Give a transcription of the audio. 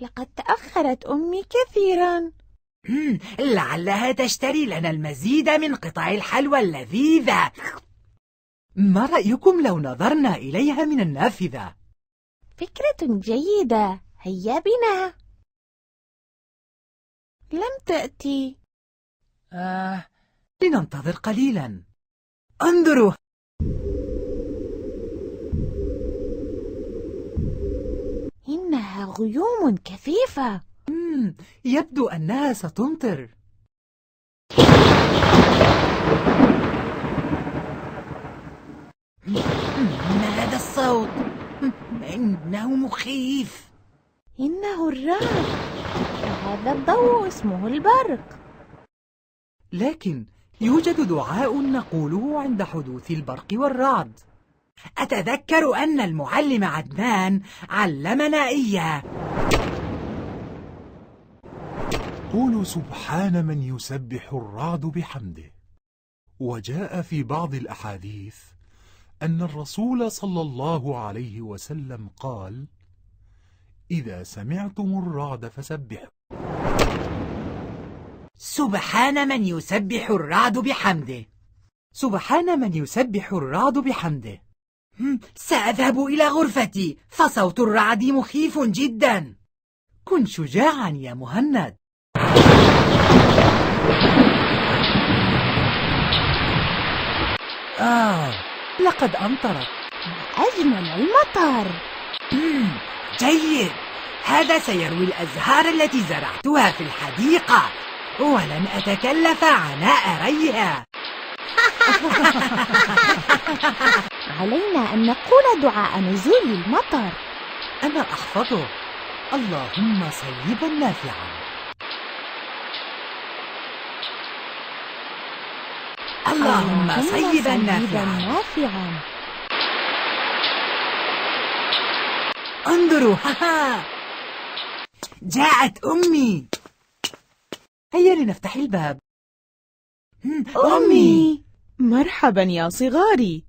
لقد تأخرت أمي كثيرا. لعلها تشتري لنا المزيد من قطع الحلوى اللذيذة. ما رأيكم لو نظرنا إليها من النافذة؟ فكرة جيدة، هيا بنا. لم تأتي. لننتظر قليلا. انظروا. إنها غيوم كثيفة. يبدو أنها ستمطر. ما هذا الصوت؟ إنه مخيف. إنه الرعد، وهذا الضوء اسمه البرق. لكن يوجد دعاء نقوله عند حدوث البرق والرعد. أتذكر أن المعلم عدنان علمنا إياه. قولوا سبحان من يسبح الرعد بحمده. وجاء في بعض الأحاديث أن الرسول صلى الله عليه وسلم قال: إذا سمعتم الرعد فسبحوا. سبحان من يسبح الرعد بحمده. سبحان من يسبح الرعد بحمده. سأذهب إلى غرفتي، فصوت الرعد مخيف جدا. كن شجاعا يا مهند. لقد أمطرت. أجمل المطر. جيد، هذا سيروي الأزهار التي زرعتها في الحديقة، ولن أتكلف عناء ريها. علينا أن نقول دعاء نزول المطر. أنا أحفظه. اللهم صيبا نافعا. اللهم صيبا نافعا. انظروا، جاءت أمي. هيا لنفتح الباب. أمي. مرحبا يا صغاري،